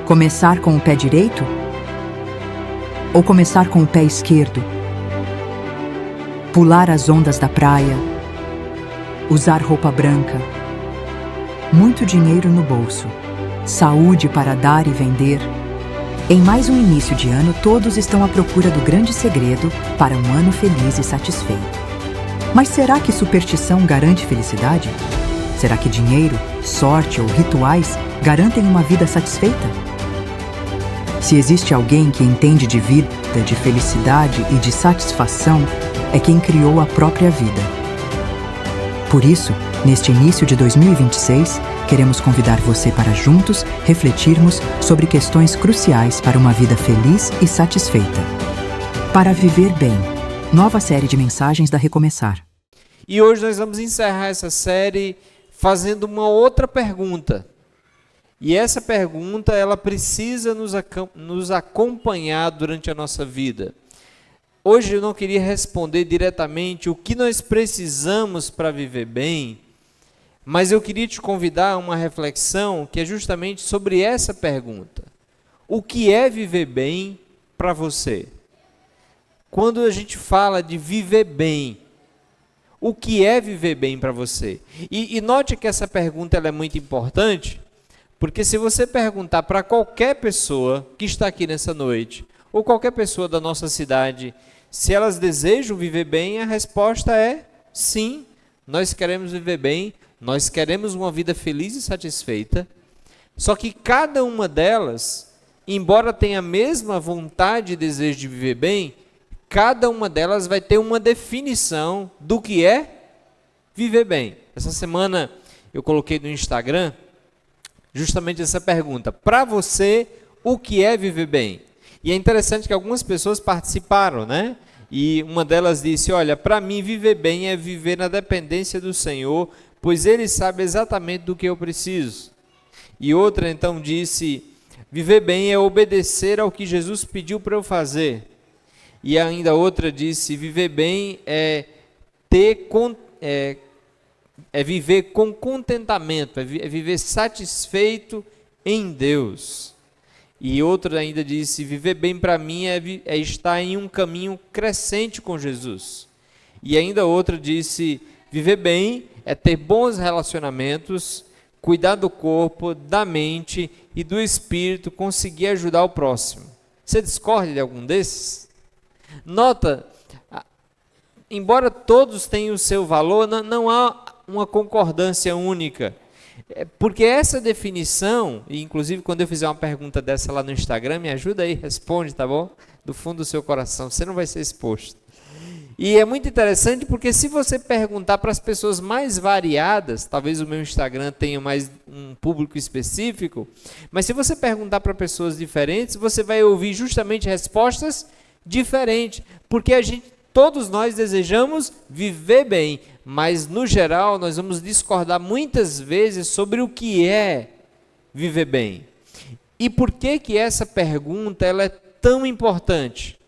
Começar com o pé direito? Ou começar com o pé esquerdo? Pular as ondas da praia? Usar roupa branca? Muito dinheiro no bolso? Saúde para dar e vender? Em mais um início de ano, todos estão à procura do grande segredo para um ano feliz e satisfeito. Mas será que superstição garante felicidade? Será que dinheiro, sorte ou rituais garantem uma vida satisfeita? Se existe alguém que entende de vida, de felicidade e de satisfação, é quem criou a própria vida. Por isso, neste início de 2026, queremos convidar você para juntos refletirmos sobre questões cruciais para uma vida feliz e satisfeita. Para viver bem, nova série de mensagens da Recomeçar. E hoje nós vamos encerrar essa série fazendo uma outra pergunta. E essa pergunta, ela precisa nos acompanhar durante a nossa vida. Hoje eu não queria responder diretamente o que nós precisamos para viver bem, mas eu queria te convidar a uma reflexão que é justamente sobre essa pergunta. O que é viver bem para você? Quando a gente fala de viver bem, o que é viver bem para você? E note que essa pergunta ela é muito importante, porque se você perguntar para qualquer pessoa que está aqui nessa noite, ou qualquer pessoa da nossa cidade, se elas desejam viver bem, a resposta é sim, nós queremos viver bem, nós queremos uma vida feliz e satisfeita. Só que cada uma delas, embora tenha a mesma vontade e desejo de viver bem, cada uma delas vai ter uma definição do que é viver bem. Essa semana eu coloquei no Instagram justamente essa pergunta: para você, o que é viver bem? E é interessante que algumas pessoas participaram, né? E uma delas disse: olha, para mim viver bem é viver na dependência do Senhor, pois Ele sabe exatamente do que eu preciso. E outra então disse: viver bem é obedecer ao que Jesus pediu para eu fazer. E ainda outra disse: viver bem é viver com contentamento, é viver satisfeito em Deus. E outra ainda disse: viver bem para mim é estar em um caminho crescente com Jesus. E ainda outra disse: viver bem é ter bons relacionamentos, cuidar do corpo, da mente e do espírito, conseguir ajudar o próximo. Você discorda de algum desses? Nota, embora todos tenham o seu valor, não há uma concordância única. Porque essa definição, e inclusive quando eu fizer uma pergunta dessa lá no Instagram, me ajuda aí, responde, tá bom? Do fundo do seu coração, você não vai ser exposto. E é muito interessante porque se você perguntar para as pessoas mais variadas, talvez o meu Instagram tenha mais um público específico, mas se você perguntar para pessoas diferentes, você vai ouvir justamente respostas diferentes, porque todos nós desejamos viver bem, mas no geral nós vamos discordar muitas vezes sobre o que é viver bem. E por que essa pergunta ela é tão importante?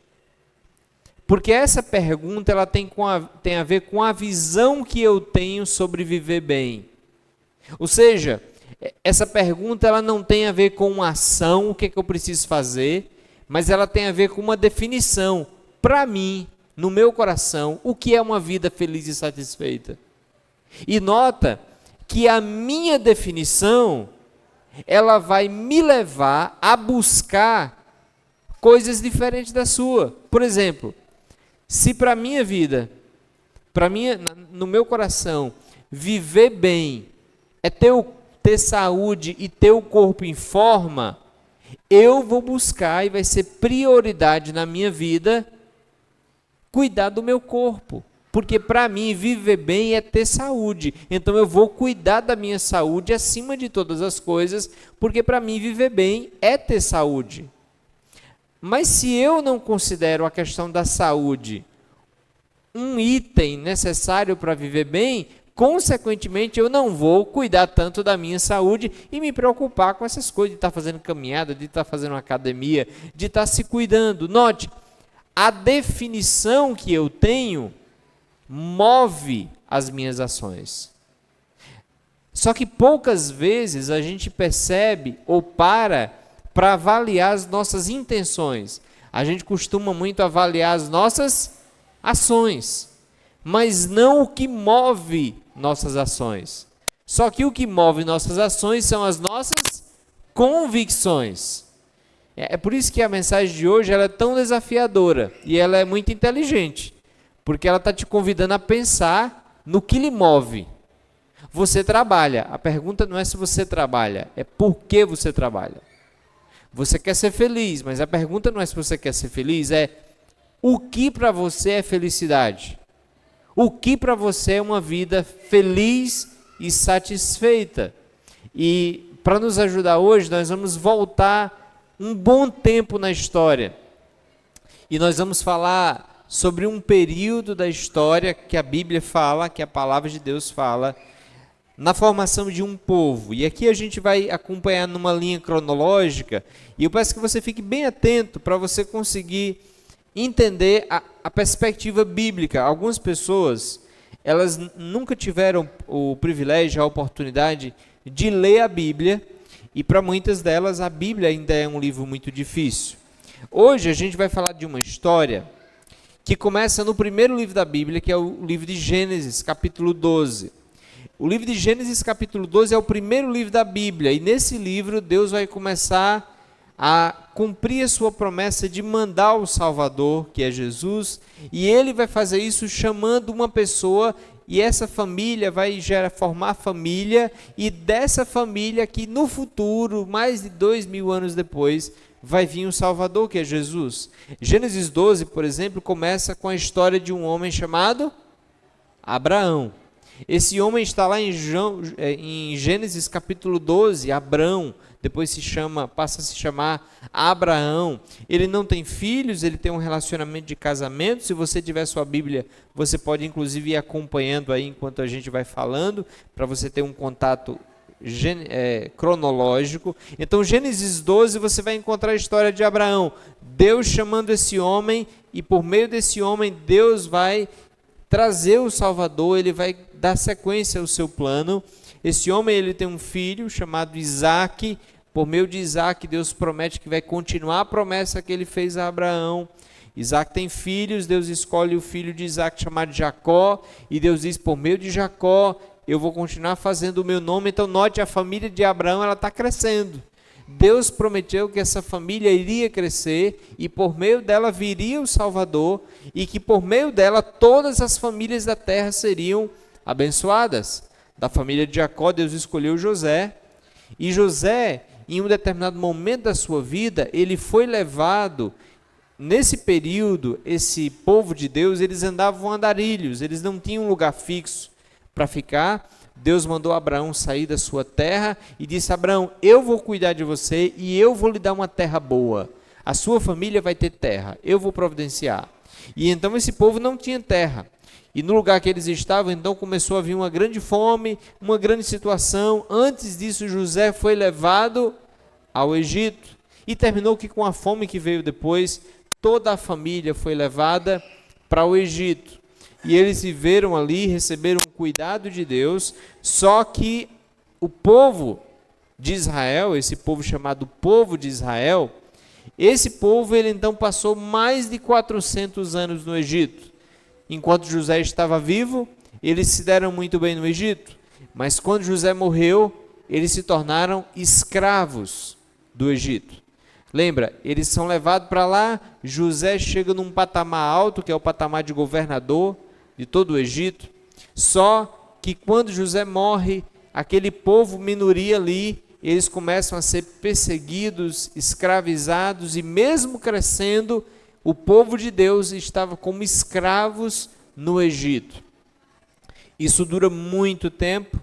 Porque essa pergunta ela tem a ver com a visão que eu tenho sobre viver bem. Ou seja, essa pergunta ela não tem a ver com uma ação, o que eu preciso fazer, mas ela tem a ver com uma definição. Para mim, no meu coração, o que é uma vida feliz e satisfeita? E nota que a minha definição, ela vai me levar a buscar coisas diferentes da sua. Por exemplo, se para a minha vida, no meu coração, viver bem é ter saúde e ter o corpo em forma, eu vou buscar e vai ser prioridade na minha vida cuidar do meu corpo, porque para mim viver bem é ter saúde, então eu vou cuidar da minha saúde acima de todas as coisas, porque para mim viver bem é ter saúde. Mas se eu não considero a questão da saúde um item necessário para viver bem, consequentemente eu não vou cuidar tanto da minha saúde e me preocupar com essas coisas de estar fazendo caminhada, de estar fazendo uma academia, de estar se cuidando. Note, a definição que eu tenho move as minhas ações. Só que poucas vezes a gente percebe ou para para avaliar as nossas intenções. A gente costuma muito avaliar as nossas ações, mas não o que move nossas ações. Só que o que move nossas ações são as nossas convicções. É por isso que a mensagem de hoje ela é tão desafiadora e ela é muito inteligente, porque ela está te convidando a pensar no que lhe move. Você trabalha. A pergunta não é se você trabalha, é por que você trabalha. Você quer ser feliz, mas a pergunta não é se você quer ser feliz, é o que para você é felicidade? O que para você é uma vida feliz e satisfeita? E para nos ajudar hoje, nós vamos voltar um bom tempo na história. E nós vamos falar sobre um período da história que a Bíblia fala, que a palavra de Deus fala, na formação de um povo. E aqui a gente vai acompanhar numa linha cronológica, e eu peço que você fique bem atento para você conseguir entender a perspectiva bíblica. Algumas pessoas, elas nunca tiveram o privilégio, a oportunidade de ler a Bíblia, e para muitas delas a Bíblia ainda é um livro muito difícil. Hoje a gente vai falar de uma história que começa no primeiro livro da Bíblia, que é o livro de Gênesis, capítulo 12. O livro de Gênesis, capítulo 12, é o primeiro livro da Bíblia, e nesse livro Deus vai começar a cumprir a sua promessa de mandar o Salvador, que é Jesus, e ele vai fazer isso chamando uma pessoa, e essa família vai formar família, e dessa família que no futuro, mais de 2000 anos depois, vai vir o Salvador, que é Jesus. Gênesis 12, por exemplo, começa com a história de um homem chamado Abraão. Esse homem está lá em Gênesis capítulo 12, Abrão, depois passa a se chamar Abraão. Ele não tem filhos, ele tem um relacionamento de casamento. Se você tiver sua Bíblia, você pode inclusive ir acompanhando aí enquanto a gente vai falando, para você ter um contato cronológico. Então, Gênesis 12, você vai encontrar a história de Abraão, Deus chamando esse homem, e por meio desse homem, Deus vai trazer o Salvador, ele vai dar sequência ao seu plano. Esse homem, ele tem um filho chamado Isaac. Por meio de Isaac, Deus promete que vai continuar a promessa que ele fez a Abraão. Isaac tem filhos, Deus escolhe o filho de Isaac chamado Jacó, e Deus diz, por meio de Jacó, eu vou continuar fazendo o meu nome. Então note, a família de Abraão, ela está crescendo. Deus prometeu que essa família iria crescer, e por meio dela viria o Salvador, e que por meio dela todas as famílias da terra seriam abençoadas. Da família de Jacó, Deus escolheu José, e José, em um determinado momento da sua vida, ele foi levado. Nesse período, esse povo de Deus, eles andavam andarilhos, eles não tinham um lugar fixo para ficar. Deus mandou Abraão sair da sua terra e disse: Abraão, eu vou cuidar de você e eu vou lhe dar uma terra boa. A sua família vai ter terra, eu vou providenciar. E então esse povo não tinha terra. E no lugar que eles estavam, então começou a vir uma grande fome, uma grande situação. Antes disso, José foi levado ao Egito. E terminou que com a fome que veio depois, toda a família foi levada para o Egito. E eles viveram ali, receberam o cuidado de Deus. Só que o povo de Israel, esse povo chamado povo de Israel, esse povo, ele então passou mais de 400 anos no Egito. Enquanto José estava vivo, eles se deram muito bem no Egito. Mas quando José morreu, eles se tornaram escravos do Egito. Lembra, eles são levados para lá, José chega num patamar alto, que é o patamar de governador de todo o Egito. Só que quando José morre, aquele povo minoria ali, eles começam a ser perseguidos, escravizados, e mesmo crescendo, o povo de Deus estava como escravos no Egito. Isso dura muito tempo.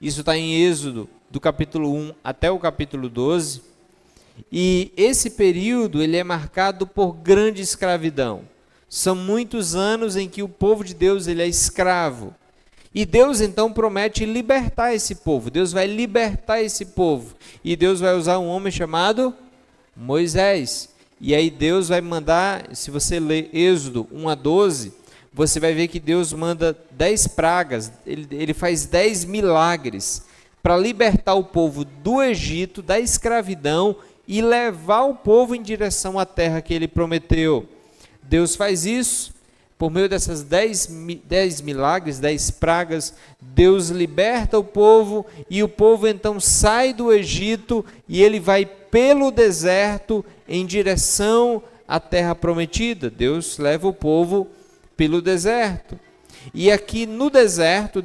Isso está em Êxodo, do capítulo 1 até o capítulo 12. E esse período, ele é marcado por grande escravidão. São muitos anos em que o povo de Deus, ele é escravo. E Deus então promete libertar esse povo. Deus vai libertar esse povo. E Deus vai usar um homem chamado Moisés. E aí Deus vai mandar, se você ler Êxodo 1 a 12, você vai ver que Deus manda 10 pragas, ele faz 10 milagres para libertar o povo do Egito, da escravidão, e levar o povo em direção à terra que ele prometeu. Deus faz isso por meio dessas 10 milagres, 10 pragas. Deus liberta o povo e o povo então sai do Egito e ele vai pelo deserto em direção à terra prometida. Deus leva o povo pelo deserto. E aqui no deserto,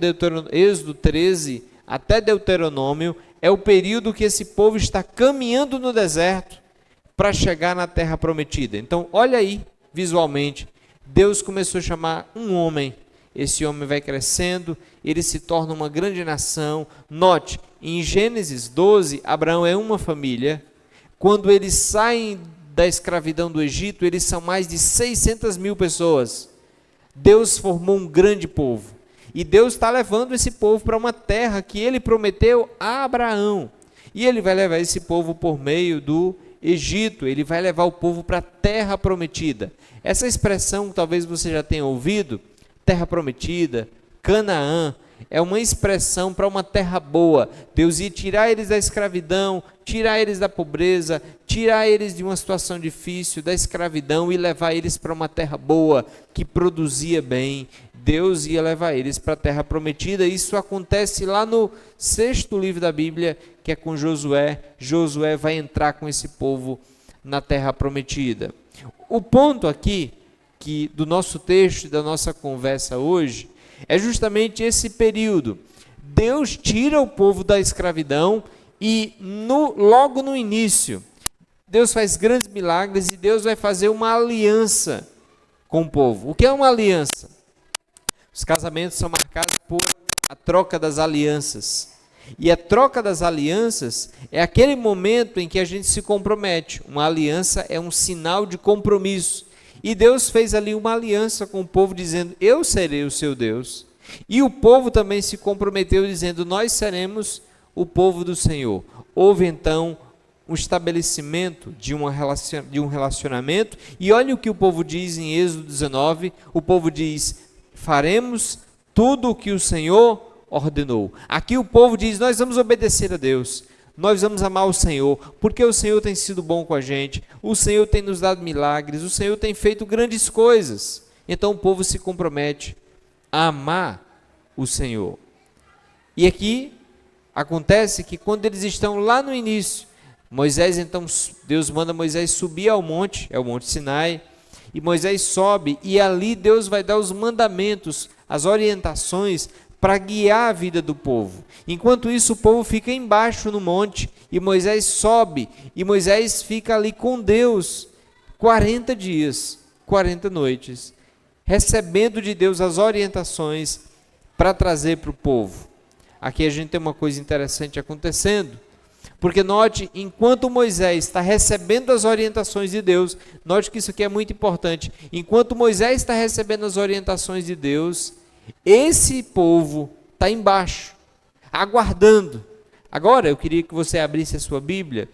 Êxodo 13 até Deuteronômio, é o período que esse povo está caminhando no deserto para chegar na terra prometida. Então, olha aí, visualmente, Deus começou a chamar um homem. Esse homem vai crescendo, ele se torna uma grande nação. Note, em Gênesis 12, Abraão é uma família. Quando eles saem da escravidão do Egito, eles são mais de 600 mil pessoas. Deus formou um grande povo. E Deus está levando esse povo para uma terra que ele prometeu a Abraão. E ele vai levar esse povo por meio do Egito. Ele vai levar o povo para a terra prometida. Essa expressão, talvez você já tenha ouvido, terra prometida, Canaã, é uma expressão para uma terra boa. Deus ia tirar eles da escravidão, tirar eles da pobreza, tirar eles de uma situação difícil, da escravidão, e levar eles para uma terra boa, que produzia bem. Deus ia levar eles para a terra prometida. Isso acontece lá no 6º livro da Bíblia, que é com Josué. Josué vai entrar com esse povo na terra prometida. O ponto aqui, do nosso texto e da nossa conversa hoje, é justamente esse período. Deus tira o povo da escravidão e logo no início, Deus faz grandes milagres e Deus vai fazer uma aliança com o povo. O que é uma aliança? Os casamentos são marcados por a troca das alianças. E a troca das alianças é aquele momento em que a gente se compromete. Uma aliança é um sinal de compromisso. E Deus fez ali uma aliança com o povo, dizendo: eu serei o seu Deus. E o povo também se comprometeu, dizendo: nós seremos o povo do Senhor. Houve então um estabelecimento de um relacionamento. E olha o que o povo diz em Êxodo 19. O povo diz: faremos tudo o que o Senhor ordenou. Aqui o povo diz: nós vamos obedecer a Deus, nós vamos amar o Senhor, porque o Senhor tem sido bom com a gente, o Senhor tem nos dado milagres, o Senhor tem feito grandes coisas. Então o povo se compromete a amar o Senhor. E aqui acontece que quando eles estão lá no início, Deus manda Moisés subir ao monte, é o Monte Sinai, e Moisés sobe, e ali Deus vai dar os mandamentos, as orientações para guiar a vida do povo. Enquanto isso, o povo fica embaixo no monte, e Moisés sobe, e Moisés fica ali com Deus 40 dias, 40 noites, recebendo de Deus as orientações para trazer para o povo. Aqui a gente tem uma coisa interessante acontecendo, porque note, enquanto Moisés está recebendo as orientações de Deus, note que isso aqui é muito importante, enquanto Moisés está recebendo as orientações de Deus, esse povo está embaixo, aguardando. Agora eu queria que você abrisse a sua Bíblia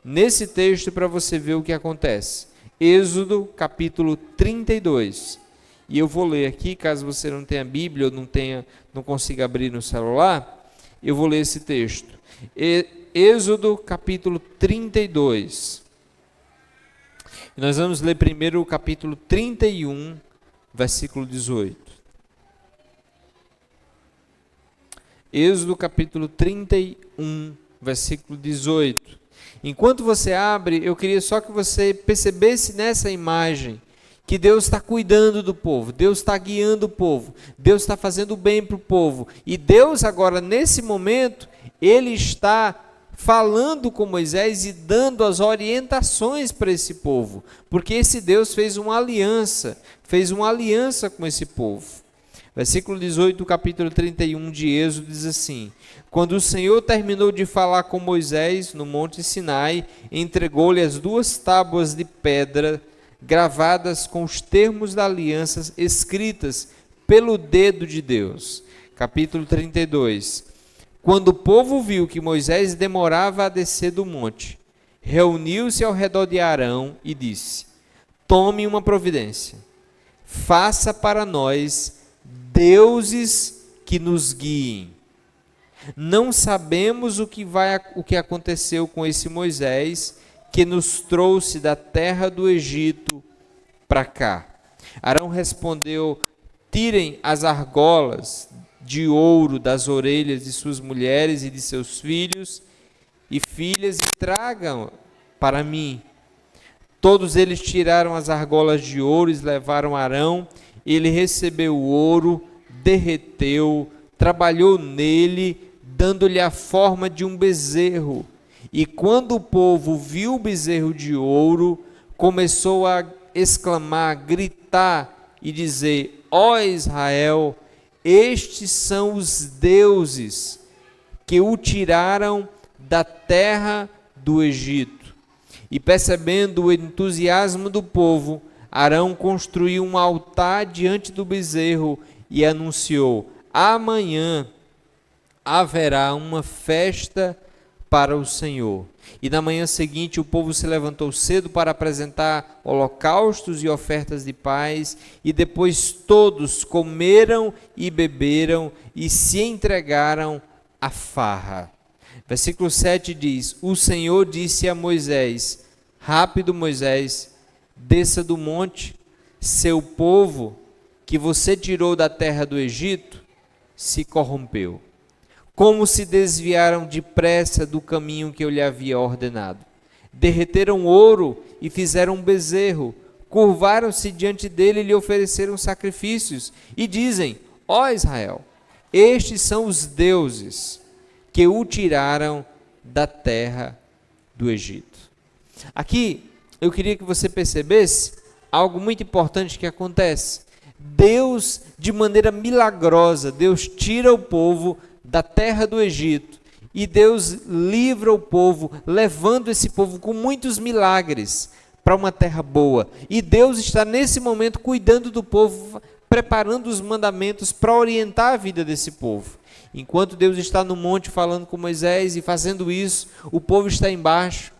nesse texto para você ver o que acontece. Êxodo capítulo 32. E eu vou ler aqui, caso você não tenha Bíblia ou não consiga abrir no celular, eu vou ler esse texto. Êxodo capítulo 32. Nós vamos ler primeiro o capítulo 31, versículo 18. Êxodo capítulo 31, versículo 18. Enquanto você abre, eu queria só que você percebesse nessa imagem que Deus está cuidando do povo, Deus está guiando o povo, Deus está fazendo bem para o povo. E Deus agora, nesse momento, Ele está falando com Moisés e dando as orientações para esse povo, porque esse Deus fez uma aliança com esse povo. Versículo 18 do capítulo 31 de Êxodo diz assim: quando o Senhor terminou de falar com Moisés no monte Sinai, entregou-lhe as 2 tábuas de pedra gravadas com os termos da aliança escritas pelo dedo de Deus. Capítulo 32. Quando o povo viu que Moisés demorava a descer do monte, reuniu-se ao redor de Arão e disse: tome uma providência, faça para nós deuses que nos guiem. Não sabemos o que aconteceu com esse Moisés que nos trouxe da terra do Egito para cá. Arão respondeu: tirem as argolas de ouro das orelhas de suas mulheres e de seus filhos e filhas e tragam para mim. Todos eles tiraram as argolas de ouro e levaram a Arão. Ele recebeu o ouro, derreteu, trabalhou nele, dando-lhe a forma de um bezerro. E quando o povo viu o bezerro de ouro, começou a exclamar, gritar e dizer: ó Israel, estes são os deuses que o tiraram da terra do Egito. E percebendo o entusiasmo do povo, Arão construiu um altar diante do bezerro e anunciou: amanhã haverá uma festa para o Senhor. E na manhã seguinte o povo se levantou cedo para apresentar holocaustos e ofertas de paz, e depois todos comeram e beberam e se entregaram à farra. Versículo 7 diz: o Senhor disse a Moisés: rápido, Moisés, desça do monte, seu povo, que você tirou da terra do Egito, se corrompeu. Como se desviaram depressa do caminho que eu lhe havia ordenado. Derreteram ouro e fizeram um bezerro, curvaram-se diante dele e lhe ofereceram sacrifícios, e dizem: ó Israel, estes são os deuses que o tiraram da terra do Egito. Aqui eu queria que você percebesse algo muito importante que acontece. Deus, de maneira milagrosa, Deus tira o povo da terra do Egito, e Deus livra o povo, levando esse povo com muitos milagres para uma terra boa. E Deus está nesse momento cuidando do povo, preparando os mandamentos para orientar a vida desse povo. Enquanto Deus está no monte falando com Moisés e fazendo isso, o povo está embaixo,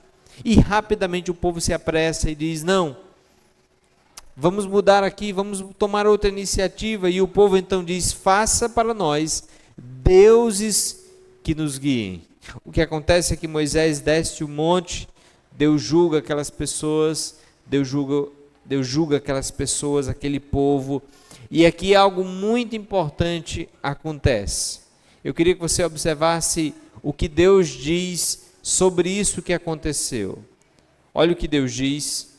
e rapidamente o povo se apressa e diz: não, vamos mudar aqui, vamos tomar outra iniciativa. E o povo então diz: faça para nós deuses que nos guiem. O que acontece é que Moisés desce o monte, Deus julga aquelas pessoas, Deus julga aquelas pessoas, aquele povo, e aqui algo muito importante acontece. Eu queria que você observasse o que Deus diz sobre isso que aconteceu. Olha o que Deus diz: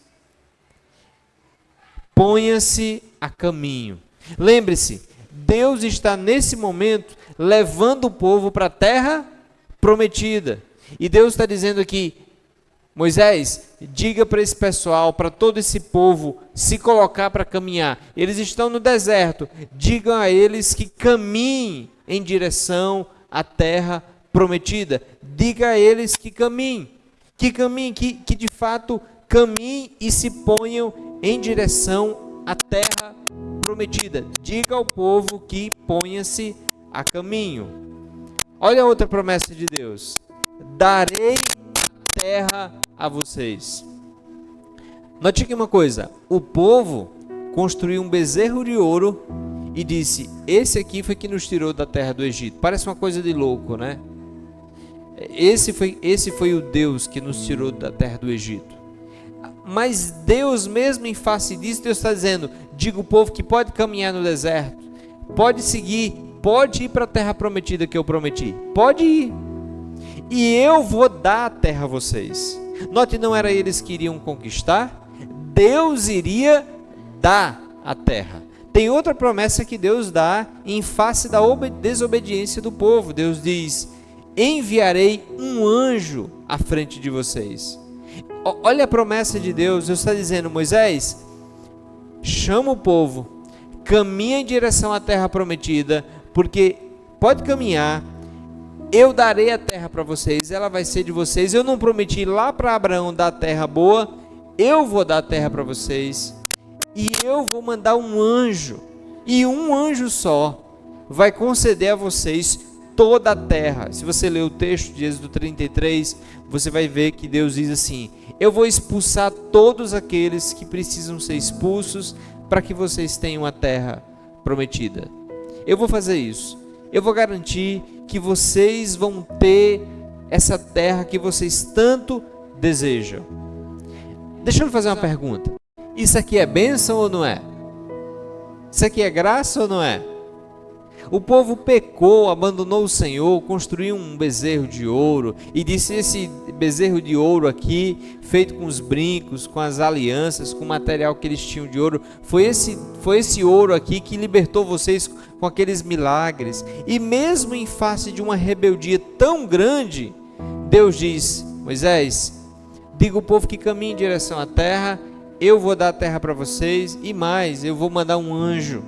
ponha-se a caminho. Lembre-se, Deus está nesse momento levando o povo para a terra prometida. E Deus está dizendo aqui: Moisés, diga para esse pessoal, para todo esse povo, se colocar para caminhar. Eles estão no deserto. Digam a eles que caminhem em direção à terra prometida. Diga a eles que caminhem, que de fato caminhem e se ponham em direção à terra prometida. Diga ao povo que ponha-se a caminho. Olha a outra promessa de Deus: darei a terra a vocês. Note aqui uma coisa: o povo construiu um bezerro de ouro e disse: esse aqui foi que nos tirou da terra do Egito. Parece uma coisa de louco, né? Esse foi o Deus que nos tirou da terra do Egito. Mas Deus, mesmo em face disso, Deus está dizendo: diga o povo que pode caminhar no deserto, pode seguir, pode ir para a terra prometida que eu prometi, pode ir, e eu vou dar a terra a vocês. Note, não era eles que iriam conquistar, Deus iria dar a terra. Tem outra promessa que Deus dá em face da desobediência do povo. Deus diz: enviarei um anjo à frente de vocês. Olha a promessa de Deus. Deus está dizendo: Moisés, chama o povo, caminha em direção à terra prometida, porque pode caminhar, eu darei a terra para vocês, ela vai ser de vocês. Eu não prometi lá para Abraão dar a terra boa, eu vou dar a terra para vocês, e eu vou mandar um anjo, e um anjo só vai conceder a vocês toda a terra. Se você ler o texto de Êxodo 33, você vai ver que Deus diz assim: eu vou expulsar todos aqueles que precisam ser expulsos para que vocês tenham a terra prometida. Eu vou fazer isso. Eu vou garantir que vocês vão ter essa terra que vocês tanto desejam. Deixa eu lhe fazer uma pergunta. Isso aqui é bênção ou não é? Isso aqui é graça ou não é? O povo pecou, abandonou o Senhor, construiu um bezerro de ouro e disse: esse bezerro de ouro aqui, feito com os brincos, com as alianças, com o material que eles tinham de ouro, foi esse ouro aqui que libertou vocês com aqueles milagres. E mesmo em face de uma rebeldia tão grande, Deus diz: Moisés, diga ao povo que caminhe em direção à terra, eu vou dar a terra para vocês, e mais, eu vou mandar um anjo.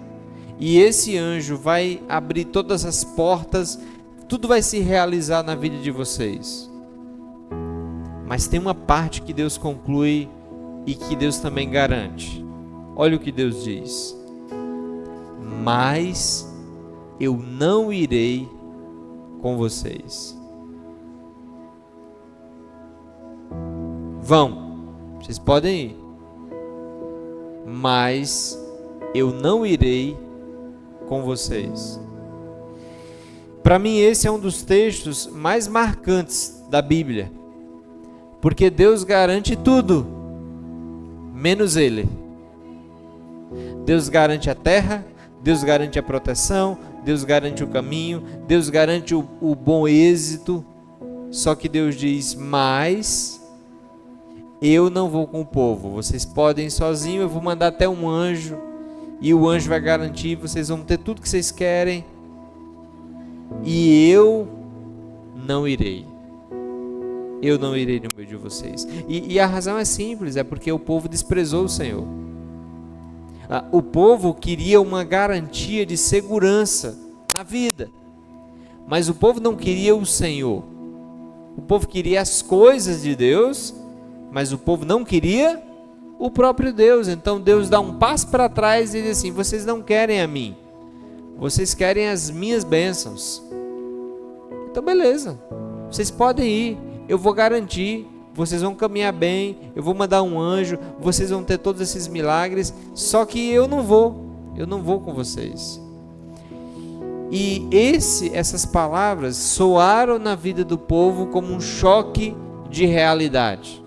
E esse anjo vai abrir todas as portas, tudo vai se realizar na vida de vocês. Mas tem uma parte que Deus conclui e que Deus também garante. Olha o que Deus diz: mas eu não irei com vocês. Vão, vocês podem ir, mas eu não irei com vocês. Para mim esse é um dos textos mais marcantes da Bíblia, porque Deus garante tudo, menos Ele. Deus garante a terra, Deus garante a proteção, Deus garante o caminho, Deus garante o bom êxito, só que Deus diz: mas eu não vou com o povo, vocês podem ir sozinhos, eu vou mandar até um anjo, e o anjo vai garantir, vocês vão ter tudo que vocês querem, e eu não irei. Eu não irei no meio de vocês. E a razão é simples, é porque o povo desprezou o Senhor. O povo queria uma garantia de segurança na vida, mas o povo não queria o Senhor. O povo queria as coisas de Deus, mas o povo não queria o próprio Deus. Então Deus dá um passo para trás e diz assim: vocês não querem a mim, vocês querem as minhas bênçãos. Então beleza, vocês podem ir, eu vou garantir, vocês vão caminhar bem, eu vou mandar um anjo, vocês vão ter todos esses milagres, só que eu não vou com vocês. E essas palavras soaram na vida do povo como um choque de realidade.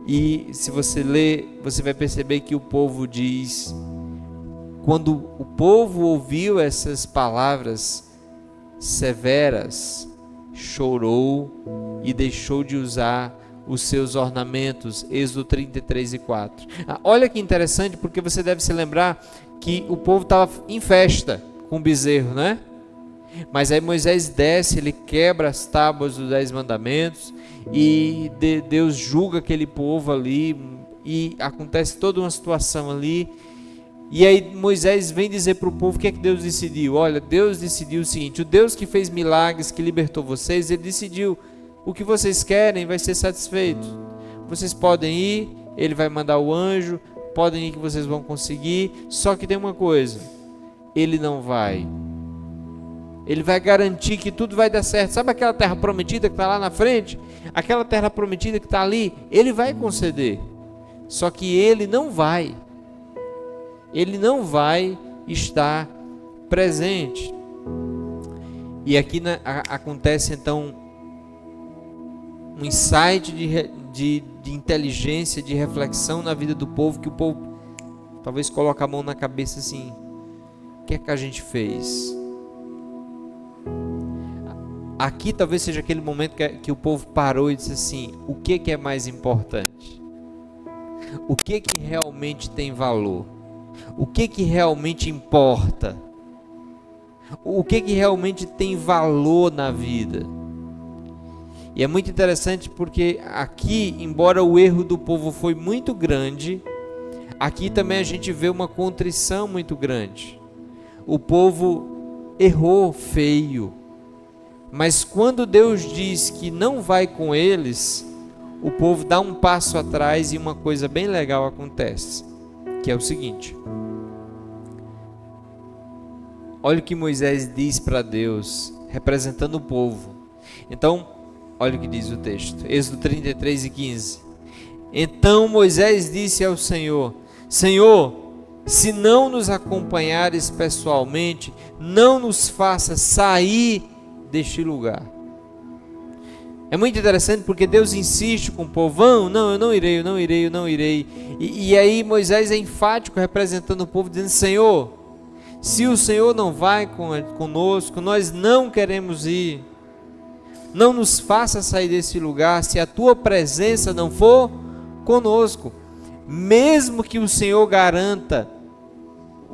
E se você ler, você vai perceber que o povo diz: quando o povo ouviu essas palavras severas, chorou e deixou de usar os seus ornamentos. Êxodo 33:4. Olha que interessante, porque você deve se lembrar que o povo estava em festa com o bezerro, né? Mas aí Moisés desce, ele quebra as tábuas dos 10 mandamentos, e Deus julga aquele povo ali, e acontece toda uma situação ali. E aí Moisés vem dizer para o povo o que é que Deus decidiu. Olha, Deus decidiu o seguinte: o Deus que fez milagres, que libertou vocês, Ele decidiu: o que vocês querem vai ser satisfeito. Vocês podem ir, Ele vai mandar o anjo, podem ir que vocês vão conseguir. Só que tem uma coisa: Ele não vai. Ele vai garantir que tudo vai dar certo. Sabe aquela terra prometida que está lá na frente? Aquela terra prometida que está ali, Ele vai conceder. Só que Ele não vai. Ele não vai estar presente. E aqui acontece então um insight de inteligência, de reflexão na vida do povo, que o povo talvez coloque a mão na cabeça assim: o que é que a gente fez? Aqui talvez seja aquele momento que o povo parou e disse assim: o que é mais importante? O que realmente tem valor? O que realmente importa? O que realmente tem valor na vida? E é muito interessante porque aqui, embora o erro do povo foi muito grande, aqui também a gente vê uma contrição muito grande. O povo errou feio, mas quando Deus diz que não vai com eles, o povo dá um passo atrás e uma coisa bem legal acontece, que é o seguinte: olha o que Moisés diz para Deus, representando o povo. Então, olha o que diz o texto, Êxodo 33:15. Então Moisés disse ao Senhor: Senhor, se não nos acompanhares pessoalmente, não nos faça sair deste lugar. É muito interessante porque Deus insiste com o povo: não, eu não irei. E aí Moisés é enfático, representando o povo, dizendo: Senhor, se o Senhor não vai conosco, nós não queremos ir. Não nos faça sair desse lugar se a tua presença não for conosco. Mesmo que o Senhor garanta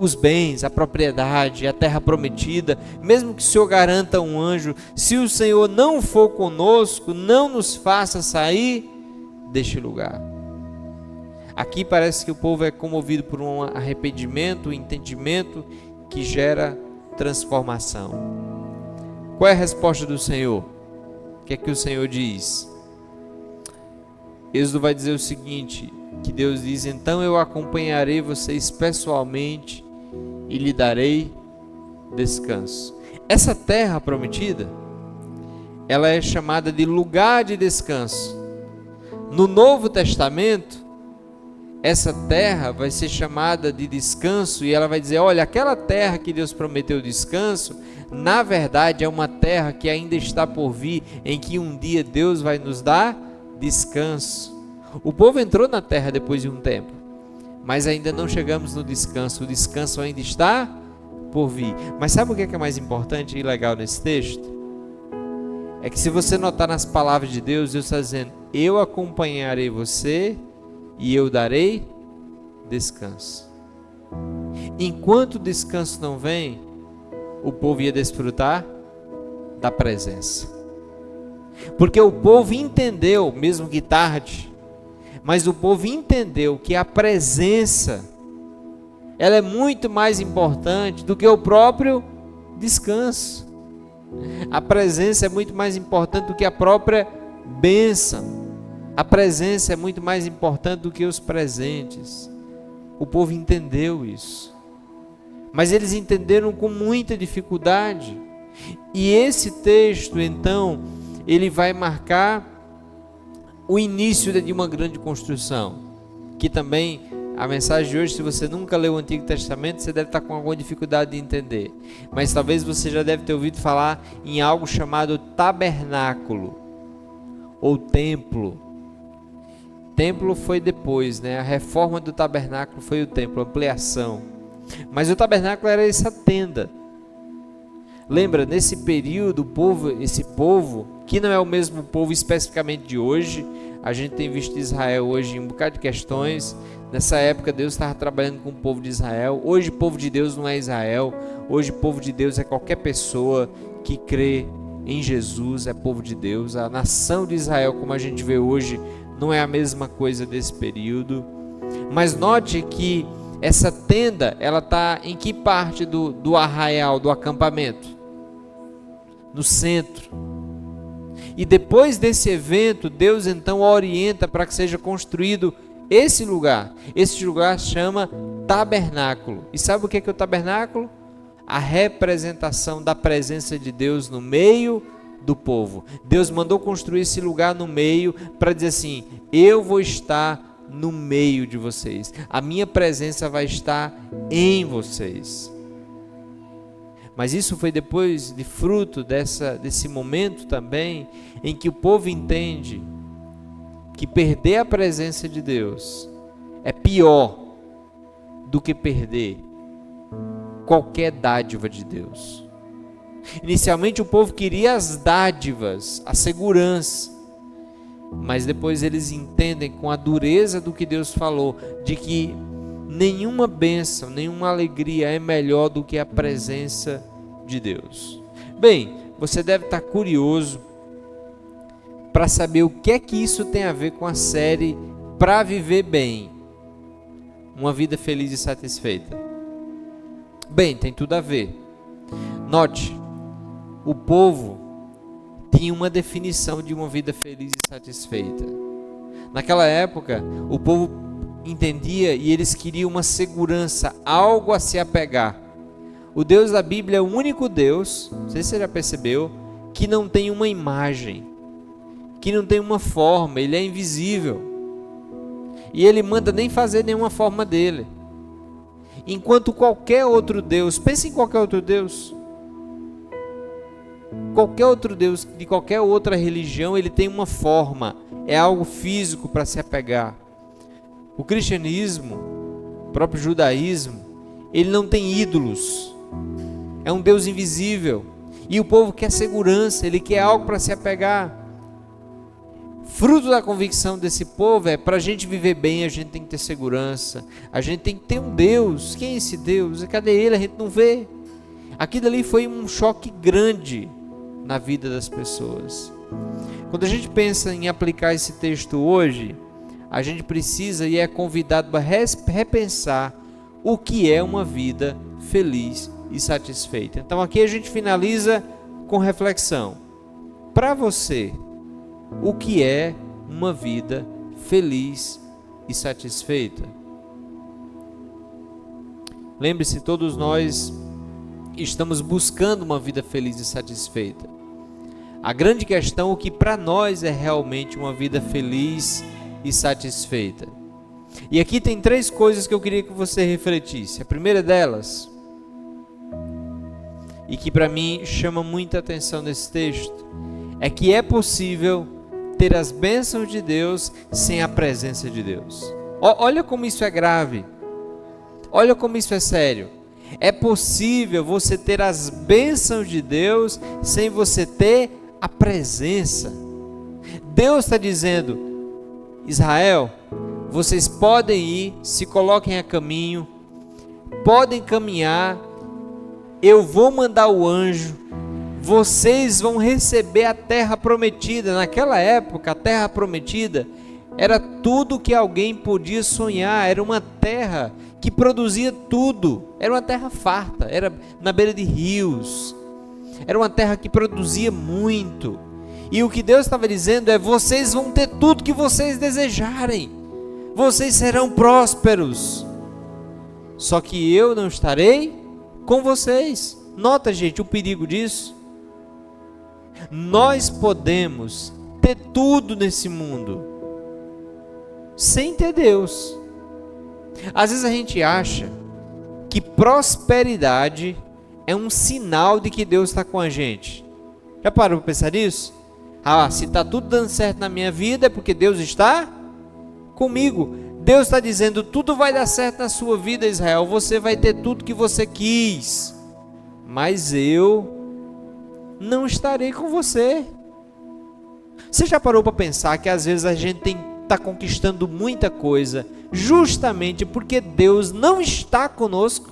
os bens, a propriedade, a terra prometida, mesmo que o Senhor garanta um anjo, se o Senhor não for conosco, não nos faça sair deste lugar. Aqui parece que o povo é comovido por um arrependimento, um entendimento que gera transformação. Qual é a resposta do Senhor? O que é que o Senhor diz? Êxodo vai dizer o seguinte, que Deus diz: então eu acompanharei vocês pessoalmente e lhe darei descanso. Essa terra prometida, ela é chamada de lugar de descanso. No Novo Testamento, essa terra vai ser chamada de descanso, e ela vai dizer: olha, aquela terra que Deus prometeu descanso, na verdade é uma terra que ainda está por vir, em que um dia Deus vai nos dar descanso. O povo entrou na terra depois de um tempo, mas ainda não chegamos no descanso. O descanso ainda está por vir. Mas sabe o que é mais importante e legal nesse texto? É que se você notar nas palavras de Deus, Deus está dizendo: eu acompanharei você e eu darei descanso. Enquanto o descanso não vem, o povo ia desfrutar da presença. Porque o povo entendeu, mesmo que tarde, mas o povo entendeu que a presença, ela é muito mais importante do que o próprio descanso. A presença é muito mais importante do que a própria bênção. A presença é muito mais importante do que os presentes. O povo entendeu isso, mas eles entenderam com muita dificuldade. E esse texto, então, ele vai marcar o início de uma grande construção, que também a mensagem de hoje, se você nunca leu o Antigo Testamento, você deve estar com alguma dificuldade de entender, mas talvez você já deve ter ouvido falar em algo chamado tabernáculo ou templo. Templo foi depois, né? A reforma do tabernáculo foi o templo, a ampliação, mas o tabernáculo era essa tenda. Lembra, nesse período, esse povo, que não é o mesmo povo especificamente de hoje, a gente tem visto Israel hoje em um bocado de questões. Nessa época Deus estava trabalhando com o povo de Israel. Hoje o povo de Deus não é Israel, hoje o povo de Deus é qualquer pessoa que crê em Jesus, é povo de Deus. A nação de Israel, como a gente vê hoje, não é a mesma coisa desse período. Mas note que essa tenda, ela está em que parte do arraial, do acampamento? No centro. E depois desse evento, Deus então orienta para que seja construído esse lugar. Esse lugar chama tabernáculo. E sabe o que é o tabernáculo? A representação da presença de Deus no meio do povo. Deus mandou construir esse lugar no meio para dizer assim: eu vou estar no meio de vocês. A minha presença vai estar em vocês. Mas isso foi depois de fruto desse momento também, em que o povo entende que perder a presença de Deus é pior do que perder qualquer dádiva de Deus. Inicialmente o povo queria as dádivas, a segurança, mas depois eles entendem com a dureza do que Deus falou, de que nenhuma bênção, nenhuma alegria é melhor do que a presença de Deus. Bem, você deve estar curioso para saber o que é que isso tem a ver com a série Para Viver Bem, uma vida feliz e satisfeita. Bem, tem tudo a ver. Note, o povo tinha uma definição de uma vida feliz e satisfeita. Naquela época, o povo entendia e eles queriam uma segurança, algo a se apegar. O Deus da Bíblia é o único Deus, não sei se você já percebeu, que não tem uma imagem, que não tem uma forma, ele é invisível. E ele manda nem fazer nenhuma forma dele. Enquanto qualquer outro Deus, pense em qualquer outro Deus. qualquer outro Deus, de qualquer outra religião, ele tem uma forma, é algo físico para se apegar. O cristianismo, o próprio judaísmo, ele não tem ídolos, é um Deus invisível, e o povo quer segurança, ele quer algo para se apegar. Fruto da convicção desse povo é, para a gente viver bem, a gente tem que ter segurança, a gente tem que ter um Deus. Quem é esse Deus? Cadê ele? A gente não vê. Aquilo ali foi um choque grande na vida das pessoas. Quando a gente pensa em aplicar esse texto hoje, a gente precisa e é convidado a repensar o que é uma vida feliz e satisfeita. Então aqui a gente finaliza com reflexão. Para você, o que é uma vida feliz e satisfeita? Lembre-se, todos nós estamos buscando uma vida feliz e satisfeita. A grande questão é o que para nós é realmente uma vida feliz e satisfeita. E aqui tem 3 coisas que eu queria que você refletisse. A primeira delas, e que para mim chama muita atenção nesse texto, é que é possível ter as bênçãos de Deus sem a presença de Deus. Olha como isso é grave. Olha como isso é sério. É possível você ter as bênçãos de Deus sem você ter a presença. Deus está dizendo: Israel, vocês podem ir, se coloquem a caminho, podem caminhar, eu vou mandar o anjo, vocês vão receber a terra prometida. Naquela época, a terra prometida era tudo que alguém podia sonhar, era uma terra que produzia tudo, era uma terra farta, era na beira de rios, era uma terra que produzia muito. E o que Deus estava dizendo é: vocês vão ter tudo que vocês desejarem, vocês serão prósperos, só que eu não estarei com vocês. Nota, gente, o perigo disso. Nós podemos ter tudo nesse mundo sem ter Deus. Às vezes a gente acha que prosperidade é um sinal de que Deus está com a gente. Já parou para pensar nisso? Se está tudo dando certo na minha vida é porque Deus está comigo. Deus está dizendo: tudo vai dar certo na sua vida, Israel, você vai ter tudo que você quis, mas eu não estarei com você. Você já parou para pensar que às vezes a gente está conquistando muita coisa justamente porque Deus não está conosco?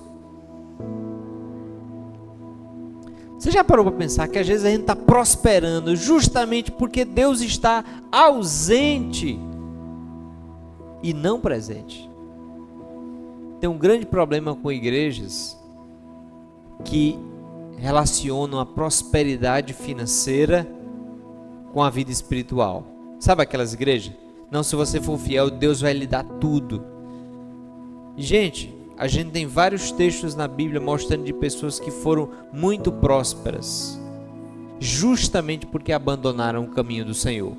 Você já parou para pensar que às vezes a gente está prosperando justamente porque Deus está ausente e não presente? Tem um grande problema com igrejas que relacionam a prosperidade financeira com a vida espiritual. Sabe aquelas igrejas? Não, se você for fiel, Deus vai lhe dar tudo. Gente, a gente tem vários textos na Bíblia mostrando de pessoas que foram muito prósperas, justamente porque abandonaram o caminho do Senhor,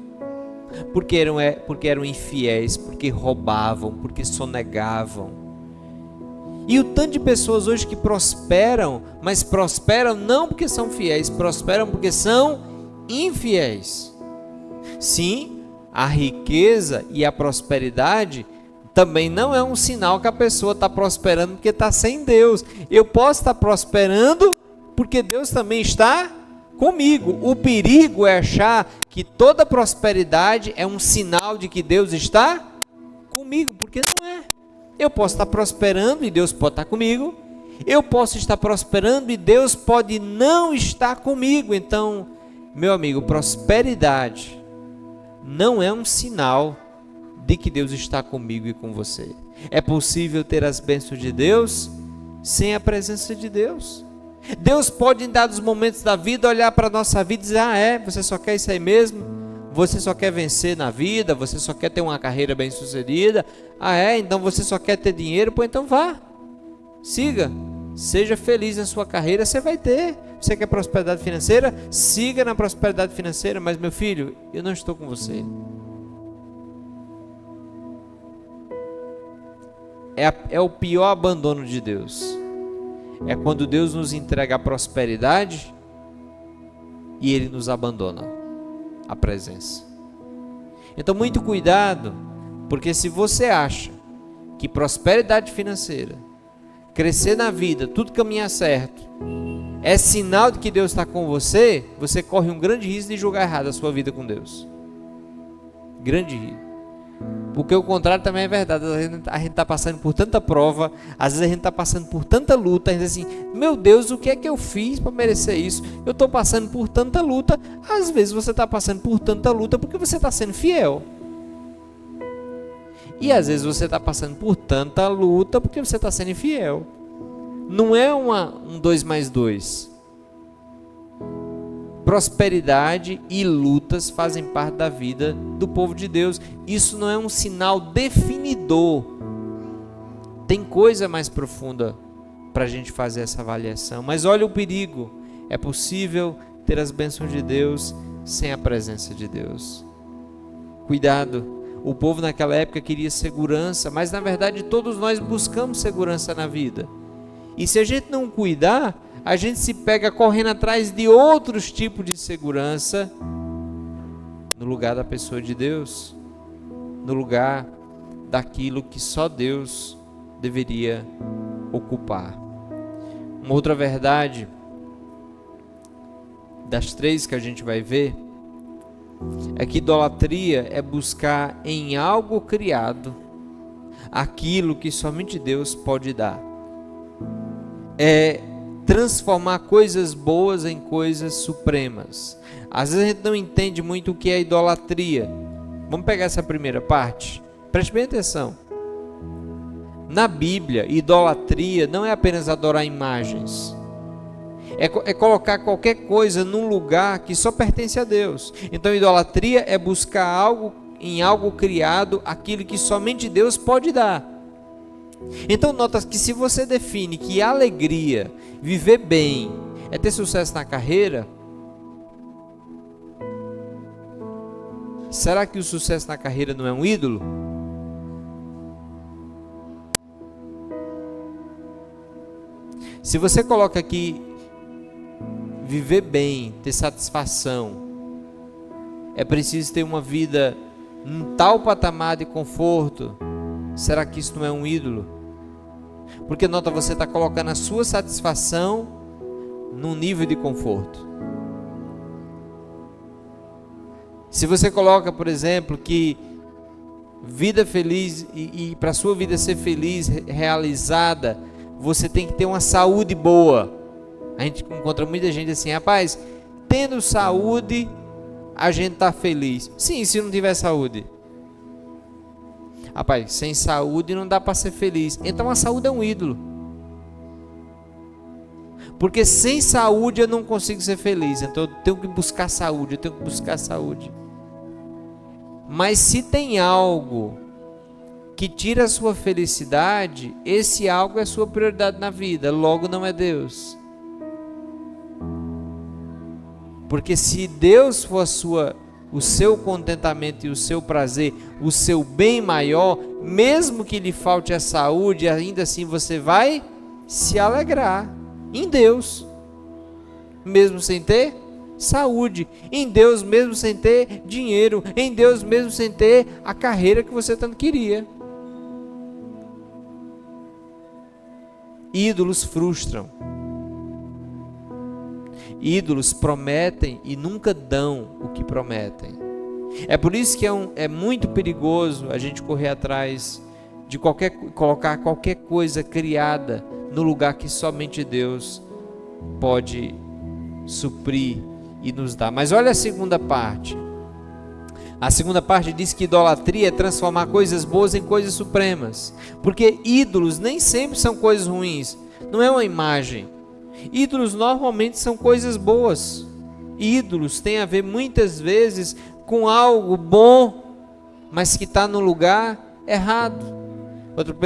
porque eram infiéis, porque roubavam, porque sonegavam. E o tanto de pessoas hoje que prosperam, mas prosperam não porque são fiéis, prosperam porque são infiéis. Sim, a riqueza e a prosperidade também não é um sinal que a pessoa está prosperando porque está sem Deus. Eu posso estar prosperando porque Deus também está comigo. O perigo é achar que toda prosperidade é um sinal de que Deus está comigo, porque não é. Eu posso estar prosperando e Deus pode estar comigo. Eu posso estar prosperando e Deus pode não estar comigo. Então, meu amigo, prosperidade não é um sinal de que Deus está comigo e com você. É possível ter as bênçãos de Deus sem a presença de Deus. Deus pode, em dados momentos da vida, olhar para a nossa vida e dizer: você só quer isso aí mesmo? Você só quer vencer na vida? Você só quer ter uma carreira bem sucedida? Então você só quer ter dinheiro? Então vá, siga, seja feliz na sua carreira, você vai ter. Você quer prosperidade financeira? Siga na prosperidade financeira. Mas meu filho, eu não estou com você. É o pior abandono de Deus. É quando Deus nos entrega a prosperidade e ele nos abandona a presença. Então, muito cuidado, porque se você acha que prosperidade financeira, crescer na vida, tudo caminhar certo, é sinal de que Deus está com você, você corre um grande risco de julgar errado a sua vida com Deus. Grande risco. Porque o contrário também é verdade. A gente está passando por tanta prova, às vezes a gente está passando por tanta luta, a gente diz assim, meu Deus, o que é que eu fiz para merecer isso? Eu estou passando por tanta luta. Às vezes você está passando por tanta luta porque você está sendo fiel. E às vezes você está passando por tanta luta porque você está sendo infiel. Não é um 2 mais 2. Prosperidade e lutas fazem parte da vida do povo de Deus. Isso não é um sinal definidor. Tem coisa mais profunda para a gente fazer essa avaliação. Mas olha o perigo. É possível ter as bênçãos de Deus sem a presença de Deus. Cuidado. O povo naquela época queria segurança, mas na verdade todos nós buscamos segurança na vida. E se a gente não cuidar, a gente se pega correndo atrás de outros tipos de segurança no lugar da pessoa de Deus, no lugar daquilo que só Deus deveria ocupar. Uma outra verdade das 3 que a gente vai ver é que idolatria é buscar em algo criado aquilo que somente Deus pode dar. É transformar coisas boas em coisas supremas. Às vezes a gente não entende muito o que é idolatria. Vamos pegar essa primeira parte? Preste bem atenção. Na Bíblia, idolatria não é apenas adorar imagens. É colocar qualquer coisa num lugar que só pertence a Deus. Então, idolatria é buscar algo em algo criado, aquilo que somente Deus pode dar. Então, nota que se você define que alegria, viver bem, é ter sucesso na carreira, será que o sucesso na carreira não é um ídolo? Se você coloca aqui viver bem, ter satisfação, é preciso ter uma vida em tal patamar de conforto, será que isso não é um ídolo? Porque nota, você está colocando a sua satisfação num nível de conforto. Se você coloca, por exemplo, que vida feliz e para a sua vida ser feliz, realizada, você tem que ter uma saúde boa. A gente encontra muita gente assim, rapaz, tendo saúde, a gente está feliz. Sim, se não tiver saúde. Rapaz, sem saúde não dá para ser feliz. Então a saúde é um ídolo. Porque sem saúde eu não consigo ser feliz. Então eu tenho que buscar saúde, Mas se tem algo que tira a sua felicidade, esse algo é a sua prioridade na vida, logo não é Deus. Porque se Deus for o seu contentamento e o seu prazer, o seu bem maior, mesmo que lhe falte a saúde, ainda assim você vai se alegrar em Deus, mesmo sem ter saúde, em Deus mesmo sem ter dinheiro, em Deus mesmo sem ter a carreira que você tanto queria. Ídolos frustram. Ídolos prometem e nunca dão o que prometem. É por isso que é muito perigoso a gente correr atrás de colocar qualquer coisa criada no lugar que somente Deus pode suprir e nos dar. Mas olha a segunda parte. A segunda parte diz que idolatria é transformar coisas boas em coisas supremas. Porque ídolos nem sempre são coisas ruins. Não é uma imagem. Ídolos normalmente são coisas boas. Ídolos têm a ver muitas vezes com algo bom, mas que está no lugar errado.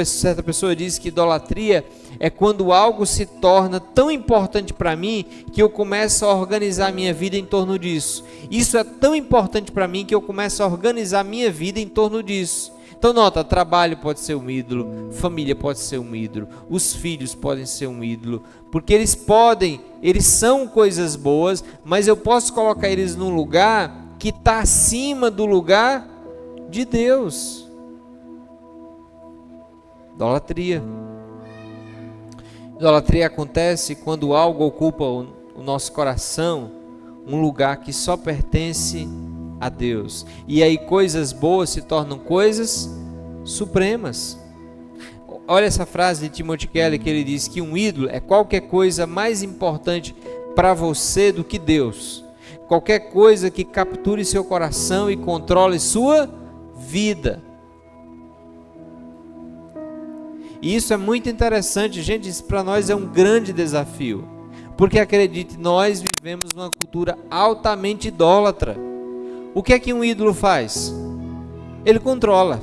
Certa pessoa diz que idolatria é quando algo se torna tão importante para mim que eu começo a organizar a minha vida em torno disso. Isso é tão importante para mim que eu começo a organizar a minha vida em torno disso. Então nota, trabalho pode ser um ídolo, família pode ser um ídolo, os filhos podem ser um ídolo, porque eles são coisas boas, mas eu posso colocar eles num lugar que está acima do lugar de Deus. Idolatria. Idolatria acontece quando algo ocupa o nosso coração, um lugar que só pertence a Deus. E aí coisas boas se tornam coisas supremas. Olha essa frase de Timothy Keller, que ele diz que um ídolo é qualquer coisa mais importante para você do que Deus. Qualquer coisa que capture seu coração e controle sua vida. E isso é muito interessante, gente, isso para nós é um grande desafio. Porque acredite, nós vivemos numa cultura altamente idólatra. O que é que um ídolo faz? Ele controla.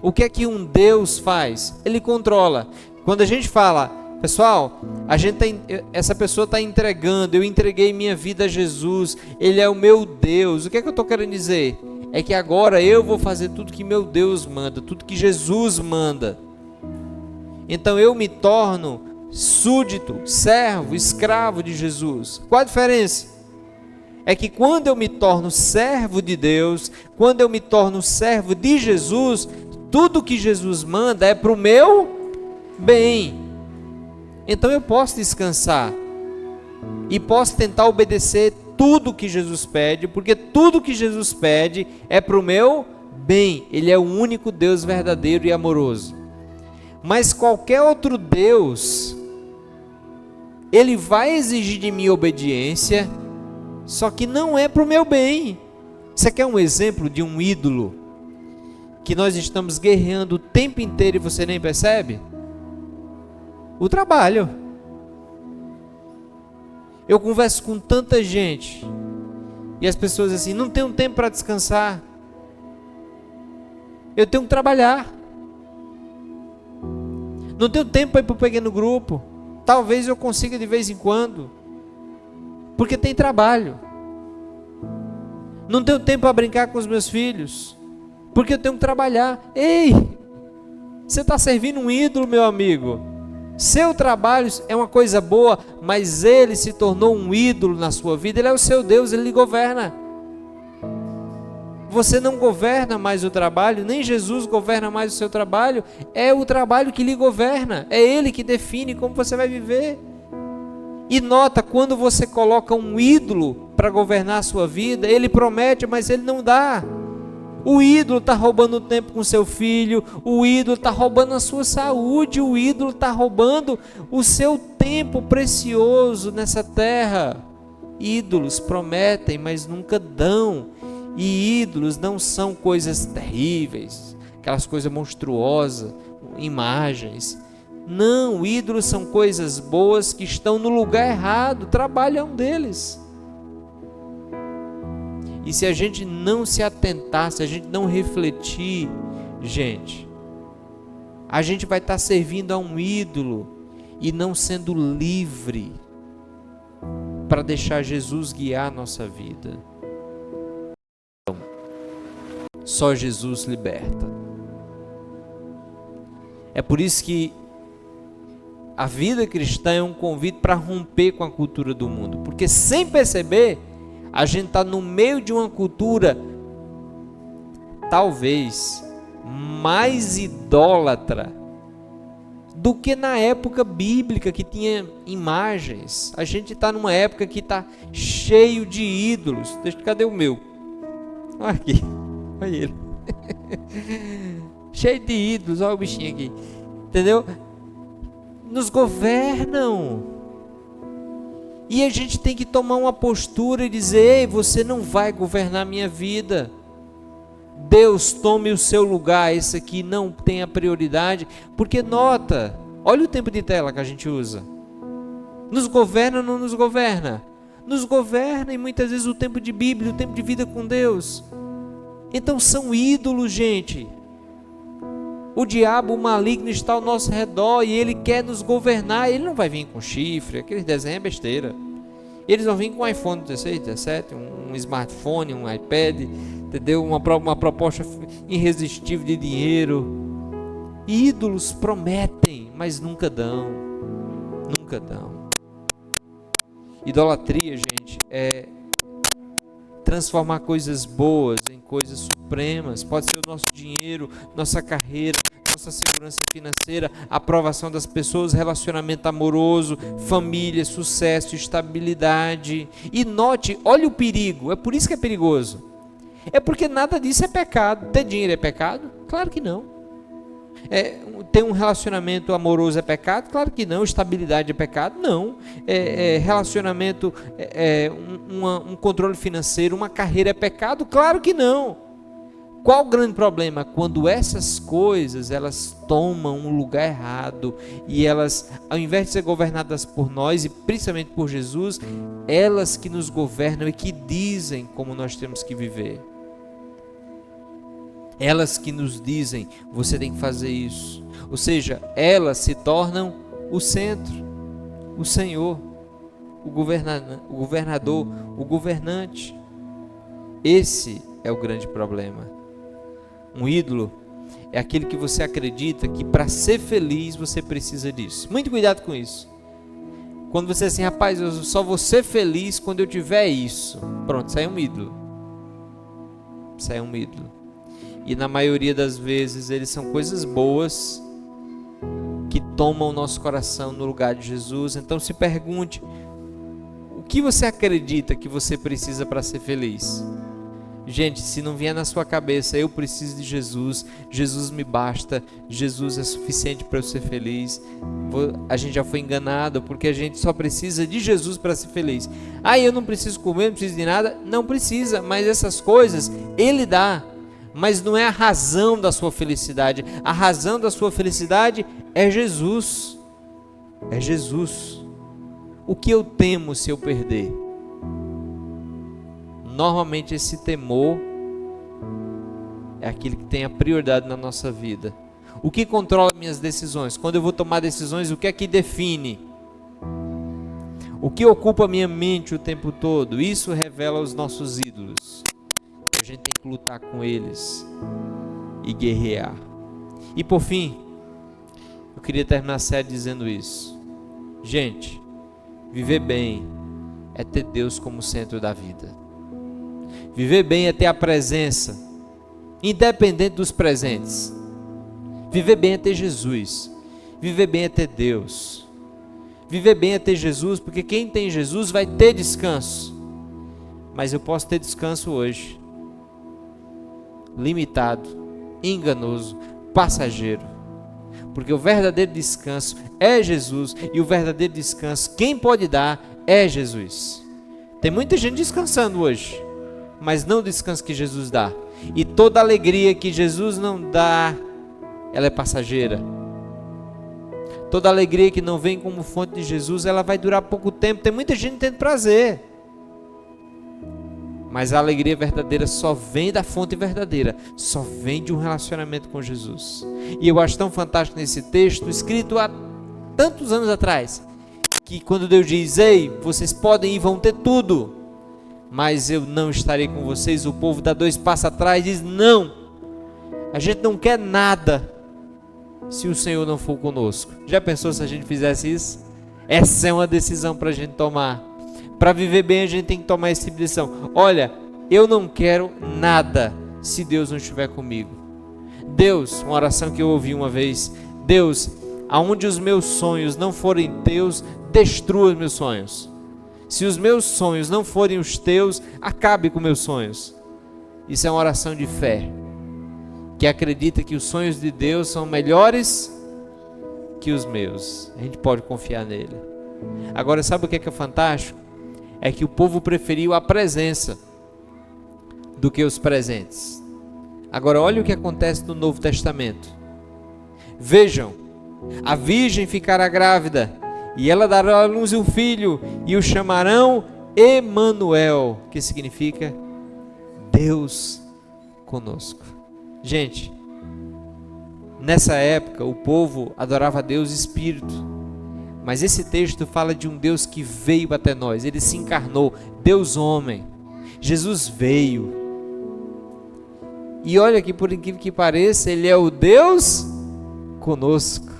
O que é que um Deus faz? Ele controla. Quando a gente fala, pessoal, essa pessoa está entregando, eu entreguei minha vida a Jesus, Ele é o meu Deus. O que é que eu estou querendo dizer? É que agora eu vou fazer tudo que meu Deus manda, tudo que Jesus manda. Então eu me torno súdito, servo, escravo de Jesus. Qual a diferença? É que quando eu me torno servo de Deus, quando eu me torno servo de Jesus, tudo que Jesus manda é para o meu bem. Então eu posso descansar e posso tentar obedecer tudo que Jesus pede, porque tudo que Jesus pede é para o meu bem. Ele é o único Deus verdadeiro e amoroso. Mas qualquer outro Deus, ele vai exigir de mim obediência, só que não é para o meu bem. Você quer um exemplo de um ídolo que nós estamos guerreando o tempo inteiro e você nem percebe? O trabalho. Eu converso com tanta gente e as pessoas assim, não tenho tempo para descansar. Eu tenho que trabalhar. Não tenho tempo para ir para o pequeno grupo. Talvez eu consiga de vez em quando, porque tem trabalho. Não tenho tempo para brincar com os meus filhos, porque eu tenho que trabalhar. Ei, você está servindo um ídolo, meu amigo. Seu trabalho é uma coisa boa, mas ele se tornou um ídolo na sua vida. Ele é o seu Deus, ele lhe governa. Você não governa mais o trabalho, nem Jesus governa mais o seu trabalho. É o trabalho que lhe governa, é ele que define como você vai viver. E nota, quando você coloca um ídolo para governar a sua vida, ele promete, mas ele não dá. O ídolo está roubando o tempo com seu filho, o ídolo está roubando a sua saúde, o ídolo está roubando o seu tempo precioso nessa terra. Ídolos prometem, mas nunca dão. E ídolos não são coisas terríveis, aquelas coisas monstruosas, imagens. Não, ídolos são coisas boas que estão no lugar errado, trabalho é um deles. E se a gente não se atentar, se a gente não refletir, gente, a gente vai estar servindo a um ídolo e não sendo livre para deixar Jesus guiar a nossa vida. Só Jesus liberta. É por isso que a vida cristã é um convite para romper com a cultura do mundo, porque sem perceber, a gente está no meio de uma cultura talvez mais idólatra do que na época bíblica que tinha imagens. A gente está numa época que está cheio de ídolos. Cadê o meu? Olha aqui, olha ele. Cheio de ídolos, olha o bichinho aqui. Entendeu? Nos governam. E a gente tem que tomar uma postura e dizer: ei, você não vai governar minha vida. Deus, tome o seu lugar, esse aqui não tem a prioridade. Porque nota, olha o tempo de tela que a gente usa. Nos governa ou não nos governa? Nos governa, e muitas vezes o tempo de Bíblia, o tempo de vida com Deus. Então são ídolos, gente. O diabo, o maligno está ao nosso redor e ele quer nos governar. Ele não vai vir com chifre, aqueles desenhos é besteira. Eles vão vir com um iPhone 16, 17, um smartphone, um iPad, entendeu? Uma proposta irresistível de dinheiro. Ídolos prometem, mas nunca dão. Nunca dão. Idolatria, gente, é transformar coisas boas em coisas supremas. Pode ser o nosso dinheiro, nossa carreira, nossa segurança financeira, a aprovação das pessoas, relacionamento amoroso, família, sucesso, estabilidade. E note, olha o perigo, é por isso que é perigoso. É porque nada disso é pecado. Ter dinheiro é pecado? Claro que não. Ter um relacionamento amoroso é pecado? Claro que não. Estabilidade é pecado? Não. Relacionamento, um controle financeiro, uma carreira é pecado? Claro que não. Qual o grande problema? Quando essas coisas, elas tomam um lugar errado e elas, ao invés de ser governadas por nós e principalmente por Jesus, elas que nos governam e que dizem como nós temos que viver. Elas que nos dizem, você tem que fazer isso. Ou seja, elas se tornam o centro, o Senhor, o governador, o governante. Esse é o grande problema. Um ídolo é aquele que você acredita que para ser feliz você precisa disso. Muito cuidado com isso. Quando você diz assim, rapaz, eu só vou ser feliz quando eu tiver isso. Pronto, isso aí é um ídolo. Isso aí é um ídolo. E na maioria das vezes eles são coisas boas que tomam o nosso coração no lugar de Jesus. Então se pergunte, o que você acredita que você precisa para ser feliz? Gente, se não vier na sua cabeça, eu preciso de Jesus, Jesus me basta, Jesus é suficiente para eu ser feliz, a gente já foi enganado, porque a gente só precisa de Jesus para ser feliz. Eu não preciso comer, não preciso de nada. Não precisa, mas essas coisas Ele dá. Mas não é a razão da sua felicidade. A razão da sua felicidade é Jesus. É Jesus. O que eu temo se eu perder? Normalmente esse temor é aquele que tem a prioridade na nossa vida. O que controla minhas decisões? Quando eu vou tomar decisões, o que é que define? O que ocupa minha mente o tempo todo? Isso revela os nossos ídolos. A gente tem que lutar com eles e guerrear. E por fim, eu queria terminar a série dizendo isso. Gente, viver bem é ter Deus como centro da vida. Viver bem é ter a presença, independente dos presentes. Viver bem é ter Jesus. Viver bem é ter Deus. Viver bem é ter Jesus, porque quem tem Jesus vai ter descanso. Mas eu posso ter descanso hoje, limitado, enganoso, passageiro. Porque o verdadeiro descanso é Jesus, e o verdadeiro descanso, quem pode dar é Jesus. Tem muita gente descansando hoje, mas não o descanso que Jesus dá. E toda alegria que Jesus não dá, ela é passageira. Toda alegria que não vem como fonte de Jesus, ela vai durar pouco tempo. Tem muita gente tendo prazer, mas a alegria verdadeira só vem da fonte verdadeira, só vem de um relacionamento com Jesus. E eu acho tão fantástico nesse texto, escrito há tantos anos atrás, que quando Deus diz, ei, vocês podem ir, vão ter tudo, mas eu não estarei com vocês. O povo dá 2 passos atrás e diz, não, a gente não quer nada se o Senhor não for conosco. Já pensou se a gente fizesse isso? Essa é uma decisão para a gente tomar. Para viver bem a gente tem que tomar essa decisão. Olha, eu não quero nada se Deus não estiver comigo. Deus, uma oração que eu ouvi uma vez, Deus, aonde os meus sonhos não forem teus, destrua os meus sonhos. Se os meus sonhos não forem os teus, acabe com meus sonhos. Isso é uma oração de fé, que acredita que os sonhos de Deus são melhores que os meus. A gente pode confiar nele. Agora, sabe o que é fantástico? É que o povo preferiu a presença do que os presentes. Agora, olha o que acontece no Novo Testamento. Vejam, a virgem ficará grávida, e ela dará à luz um filho, e o chamarão Emanuel, que significa Deus conosco. Gente, nessa época o povo adorava a Deus Espírito, mas esse texto fala de um Deus que veio até nós, ele se encarnou, Deus homem. Jesus veio, E olha que, por incrível que pareça, Ele é o Deus conosco.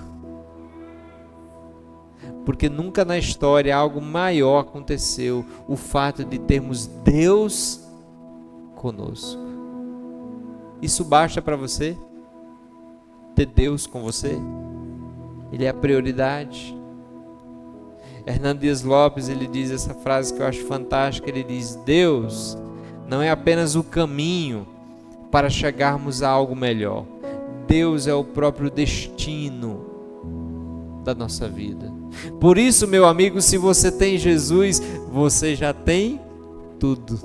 Porque nunca na história algo maior aconteceu, o fato de termos Deus conosco. Isso basta para você? Ter Deus com você? Ele é a prioridade. Hernando Dias Lopes, ele diz essa frase que eu acho fantástica, ele diz: Deus não é apenas o caminho para chegarmos a algo melhor. Deus é o próprio destino da nossa vida. Por isso, meu amigo, se você tem Jesus, você já tem tudo.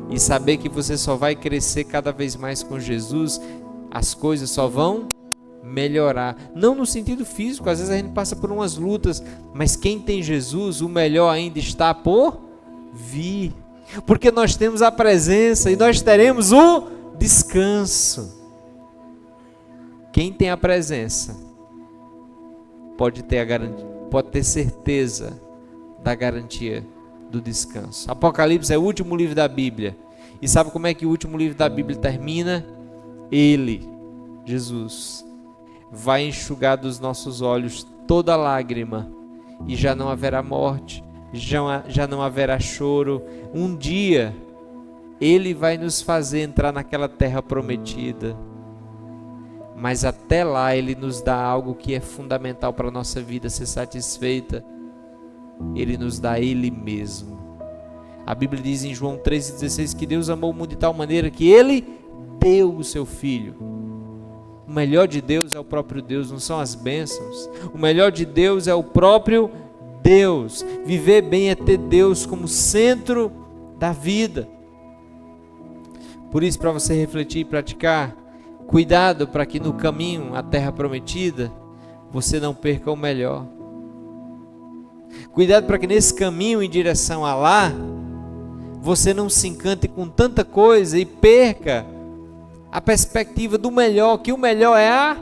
E saber que você só vai crescer cada vez mais com Jesus, as coisas só vão melhorar. Não no sentido físico, às vezes a gente passa por umas lutas, mas quem tem Jesus, o melhor ainda está por vir. Porque nós temos a presença e nós teremos o descanso. Quem tem a presença pode ter certeza da garantia do descanso. Apocalipse é o último livro da Bíblia. E sabe como é que o último livro da Bíblia termina? Ele, Jesus, vai enxugar dos nossos olhos toda lágrima, e já não haverá morte, já não haverá choro. Um dia Ele vai nos fazer entrar naquela terra prometida, mas até lá Ele nos dá algo que é fundamental para a nossa vida ser satisfeita. Ele nos dá Ele mesmo. A Bíblia diz em João 3,16 que Deus amou o mundo de tal maneira que Ele deu o seu Filho. O melhor de Deus é o próprio Deus, não são as bênçãos. O melhor de Deus é o próprio Deus. Viver bem é ter Deus como centro da vida. Por isso, para você refletir e praticar, cuidado para que no caminho à terra prometida você não perca o melhor. Cuidado para que nesse caminho em direção a lá você não se encante com tanta coisa e perca a perspectiva do melhor, que o melhor é a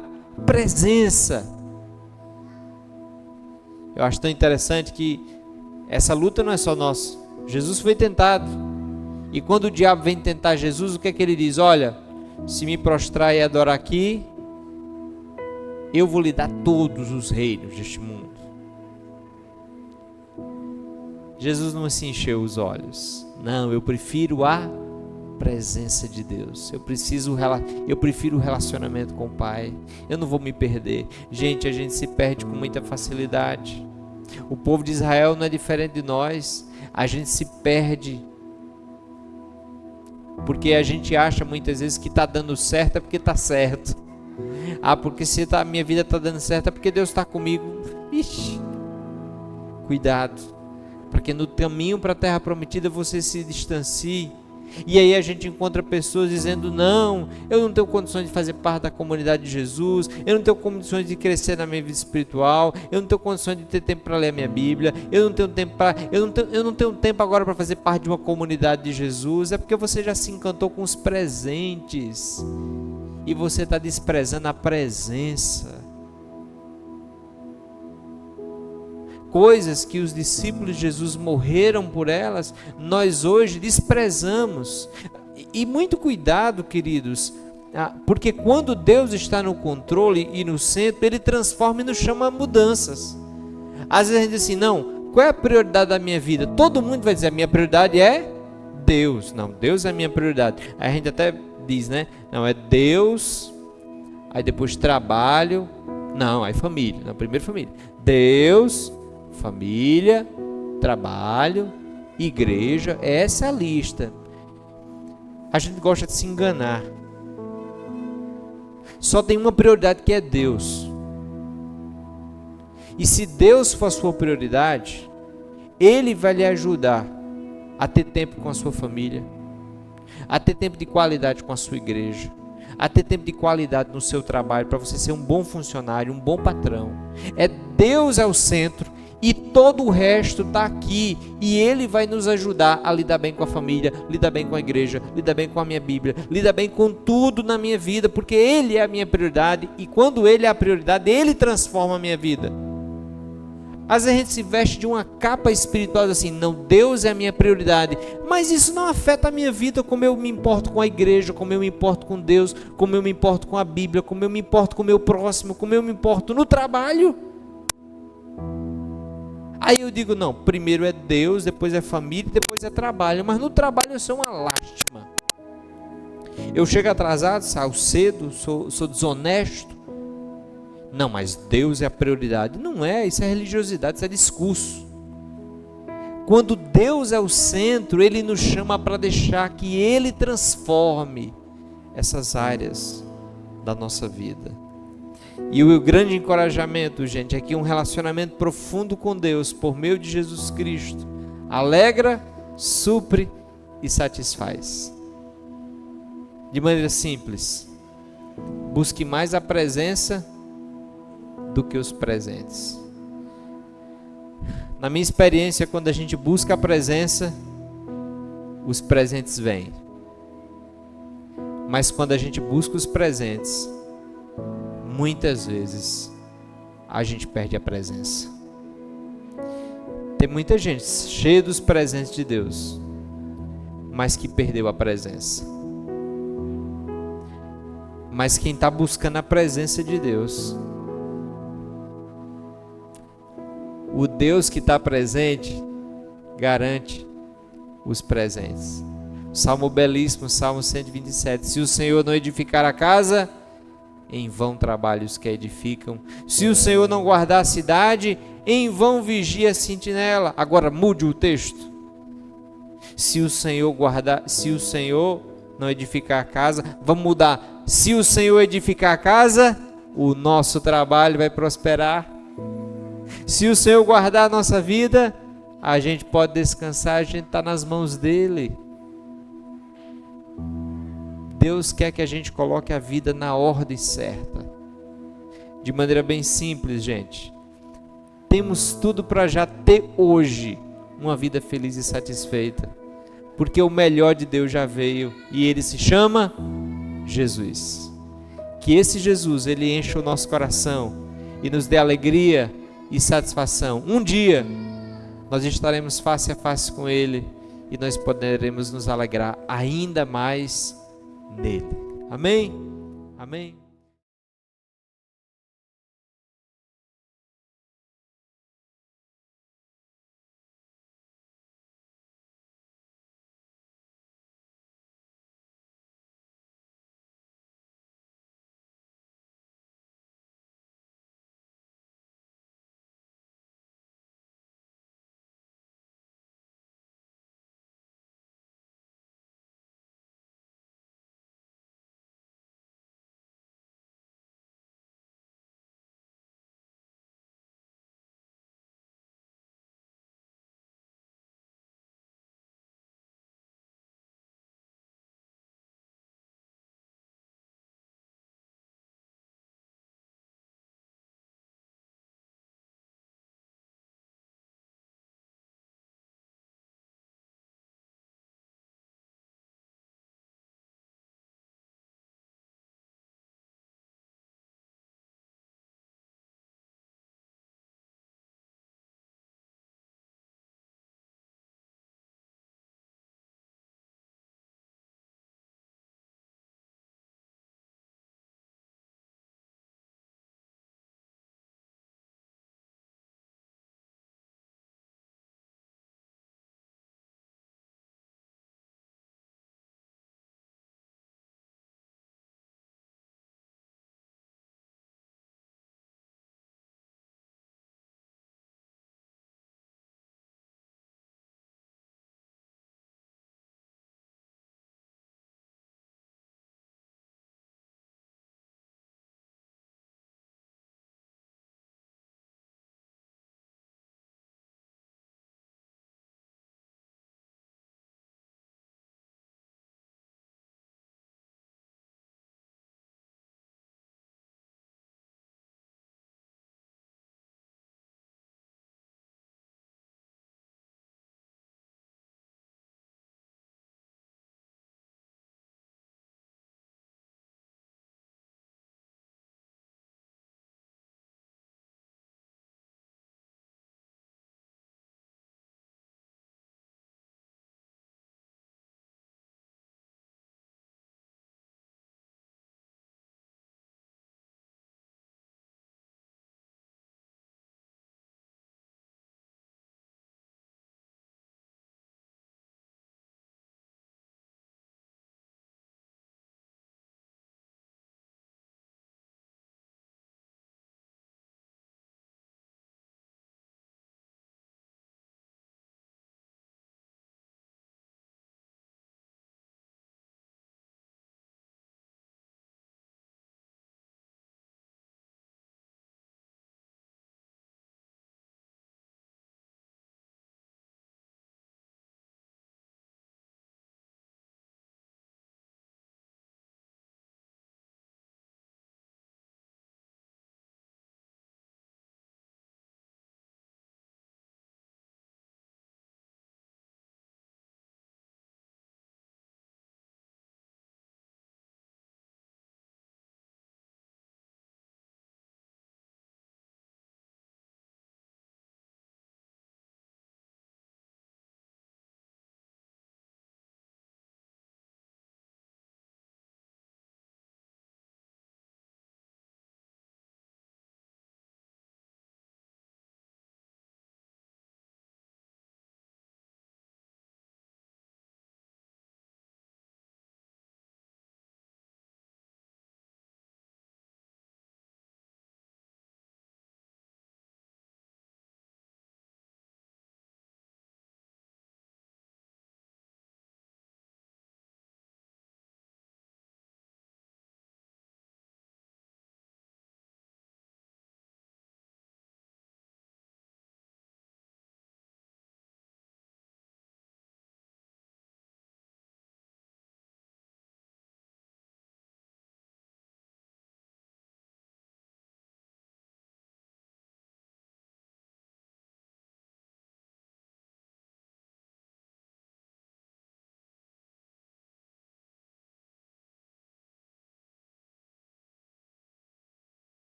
presença. Eu acho tão interessante que essa luta não é só nossa. Jesus foi tentado, e quando o diabo vem tentar Jesus, o que é que ele diz? Olha, se me prostrar e adorar aqui, eu vou lhe dar todos os reinos deste mundo. Jesus não se encheu os olhos. Não, eu prefiro a presença de Deus. Eu prefiro o relacionamento com o Pai. Eu não vou me perder. Gente, a gente se perde com muita facilidade. O povo de Israel não é diferente de nós. A gente se perde porque a gente acha muitas vezes que está dando certo é porque está certo. Porque se a minha vida está dando certo é porque Deus está comigo. Ixi, cuidado, para que no caminho para a terra prometida você se distancie. E aí a gente encontra pessoas dizendo: não, eu não tenho condições de fazer parte da comunidade de Jesus, eu não tenho condições de crescer na minha vida espiritual, eu não tenho condições de ter tempo para ler a minha Bíblia, eu não tenho tempo agora para fazer parte de uma comunidade de Jesus. É porque você já se encantou com os presentes e você está desprezando a presença. Coisas que os discípulos de Jesus morreram por elas, nós hoje desprezamos. E muito cuidado, queridos, porque quando Deus está no controle e no centro, Ele transforma e nos chama a mudanças. Às vezes a gente diz assim: não, qual é a prioridade da minha vida? Todo mundo vai dizer: a minha prioridade é Deus. Não, Deus é a minha prioridade. Aí a gente até diz, né? Não, é Deus, aí depois trabalho, não, aí família, não, primeiro família. Deus, família, trabalho, igreja, essa é a lista. A gente gosta de se enganar. Só tem uma prioridade, que é Deus. E se Deus for a sua prioridade, Ele vai lhe ajudar a ter tempo com a sua família, a ter tempo de qualidade com a sua igreja, a ter tempo de qualidade no seu trabalho, para você ser um bom funcionário, um bom patrão. Deus é o centro. E todo o resto está aqui. E Ele vai nos ajudar a lidar bem com a família, lidar bem com a igreja, lidar bem com a minha Bíblia, lidar bem com tudo na minha vida, porque Ele é a minha prioridade. E quando Ele é a prioridade, Ele transforma a minha vida. Às vezes a gente se veste de uma capa espiritual assim, não, Deus é a minha prioridade, mas isso não afeta a minha vida, como eu me importo com a igreja, como eu me importo com Deus, como eu me importo com a Bíblia, como eu me importo com o meu próximo, como eu me importo no trabalho. Aí eu digo, não, primeiro é Deus, depois é família, depois é trabalho, mas no trabalho eu sou uma lástima. Eu chego atrasado, saio cedo, sou desonesto. Não, mas Deus é a prioridade. Não é, isso é religiosidade, isso é discurso. Quando Deus é o centro, Ele nos chama para deixar que Ele transforme essas áreas da nossa vida. E o grande encorajamento, gente, é que um relacionamento profundo com Deus, por meio de Jesus Cristo, alegra, supre e satisfaz. De maneira simples, busque mais a presença do que os presentes. Na minha experiência, quando a gente busca a presença, os presentes vêm. Mas quando a gente busca os presentes, muitas vezes a gente perde a presença. Tem muita gente cheia dos presentes de Deus, mas que perdeu a presença. Mas quem está buscando a presença de Deus, o Deus que está presente, garante os presentes. Salmo belíssimo, Salmo 127. Se o Senhor não edificar a casa, em vão trabalham os que a edificam. Se o Senhor não guardar a cidade, em vão vigia a sentinela. Agora mude o texto. Se o Senhor não edificar a casa, vamos mudar. Se o Senhor edificar a casa, o nosso trabalho vai prosperar. Se o Senhor guardar a nossa vida, a gente pode descansar, a gente está nas mãos dEle. Deus quer que a gente coloque a vida na ordem certa. De maneira bem simples, gente. Temos tudo para já ter hoje uma vida feliz e satisfeita. Porque o melhor de Deus já veio e Ele se chama Jesus. Que esse Jesus, Ele encha o nosso coração e nos dê alegria e satisfação. Um dia nós estaremos face a face com Ele e nós poderemos nos alegrar ainda mais nele. Amém? Amém?